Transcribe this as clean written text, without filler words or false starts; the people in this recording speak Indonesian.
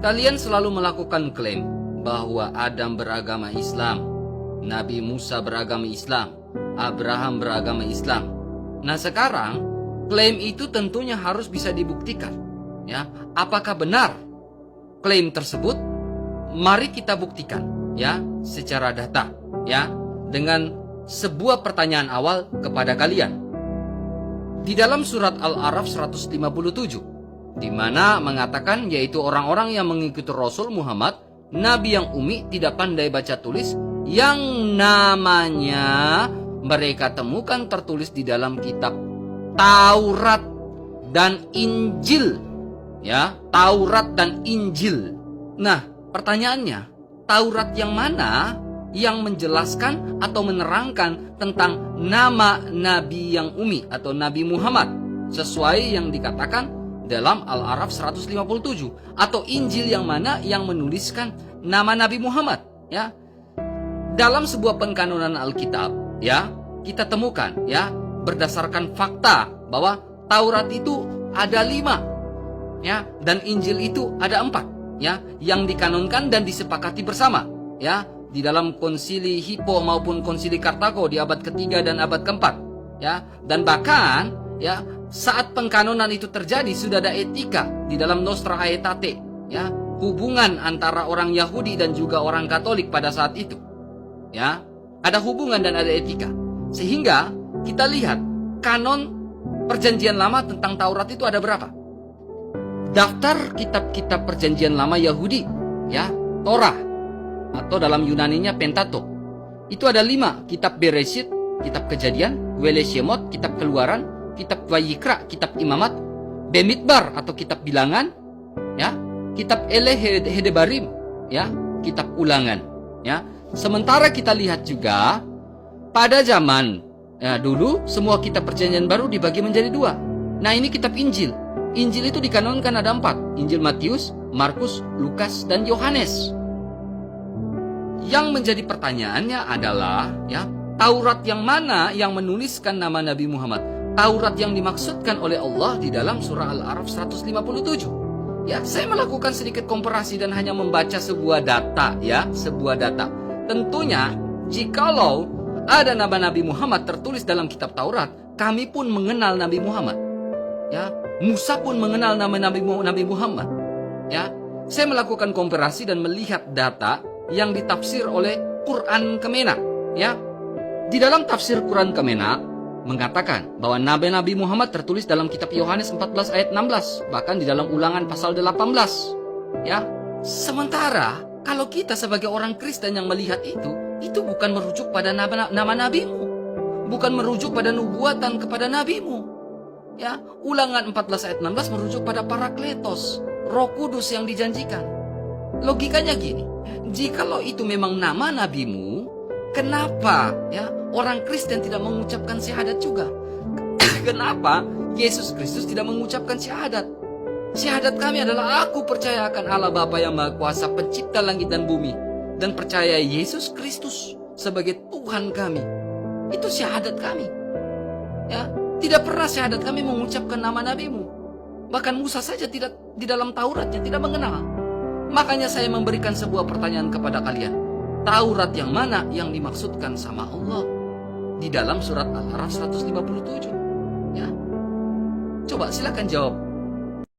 Kalian selalu melakukan klaim bahwa Adam beragama Islam, Nabi Musa beragama Islam, Abraham beragama Islam. Nah sekarang, klaim itu tentunya harus bisa dibuktikan. Ya, apakah benar klaim tersebut? Mari kita buktikan ya secara data ya dengan sebuah pertanyaan awal kepada kalian. Di dalam surat Al-A'raf 157 di mana mengatakan yaitu orang-orang yang mengikuti Rasul Muhammad, nabi yang umi, tidak pandai baca tulis, yang namanya mereka temukan tertulis di dalam kitab Taurat dan Injil. Ya, Taurat dan Injil. Nah, pertanyaannya, Taurat yang mana yang menjelaskan atau menerangkan tentang nama nabi yang umi atau Nabi Muhammad sesuai yang dikatakan dalam Al-A'raf 157, atau Injil yang mana yang menuliskan nama Nabi Muhammad ya. Dalam sebuah penkanonan Alkitab ya, kita temukan ya berdasarkan fakta bahwa Taurat itu ada 5 ya, dan Injil itu ada 4 ya, yang dikanonkan dan disepakati bersama ya di dalam konsili Hippo maupun konsili Kartago di abad ketiga dan abad keempat ya. Dan bahkan ya saat pengkanonan itu terjadi sudah ada etika di dalam Nostra Aetate ya, hubungan antara orang Yahudi dan juga orang Katolik pada saat itu ya, ada hubungan dan ada etika, sehingga kita lihat kanon perjanjian lama tentang Taurat itu ada berapa? Daftar kitab-kitab perjanjian lama Yahudi ya, Torah atau dalam Yunaninya Pentateuch itu ada 5, kitab Bereshit, kitab Kejadian, Wele Shemot, kitab Keluaran, kitab Vayikra, kitab Imamat, Bemidbar atau kitab Bilangan ya, kitab Ele Hedebarim ya, kitab Ulangan ya. Sementara kita lihat juga pada zaman ya, dulu semua kitab perjanjian baru dibagi menjadi 2. Nah ini kitab Injil. Injil itu dikanonkan ada 4, Injil Matius, Markus, Lukas, dan Yohanes. Yang menjadi pertanyaannya adalah ya, Taurat yang mana yang menuliskan nama Nabi Muhammad? Taurat yang dimaksudkan oleh Allah di dalam surah Al-A'raf 157. Ya, saya melakukan sedikit komparasi dan hanya membaca sebuah data ya, sebuah data. Tentunya jikalau ada nama Nabi Muhammad tertulis dalam kitab Taurat, kami pun mengenal Nabi Muhammad. Ya, Musa pun mengenal nama Nabi Muhammad. Ya, saya melakukan komparasi dan melihat data yang ditafsir oleh Quran Kemena. Ya, di dalam tafsir Quran Kemena mengatakan bahwa Nabi Muhammad tertulis dalam kitab Yohanes 14 ayat 16, bahkan di dalam Ulangan pasal 18. Ya, sementara kalau kita sebagai orang Kristen yang melihat itu bukan merujuk pada nama nabimu, bukan merujuk pada nubuatan kepada nabimu. Ya, Ulangan 14 ayat 16 merujuk pada Parakletos, Roh Kudus yang dijanjikan. Logikanya gini, jikalau itu memang nama nabimu, kenapa ya orang Kristen tidak mengucapkan syahadat juga? Kenapa Yesus Kristus tidak mengucapkan syahadat? Syahadat kami adalah aku percaya akan Allah Bapa yang Maha Kuasa, pencipta langit dan bumi, dan percaya Yesus Kristus sebagai Tuhan kami. Itu syahadat kami. Ya, tidak pernah syahadat kami mengucapkan nama nabimu. Bahkan Musa saja tidak di dalam Tauratnya tidak mengenal. Makanya saya memberikan sebuah pertanyaan kepada kalian. Taurat yang mana yang dimaksudkan sama Allah di dalam surat Al-A'raf 157? Ya. Coba silakan jawab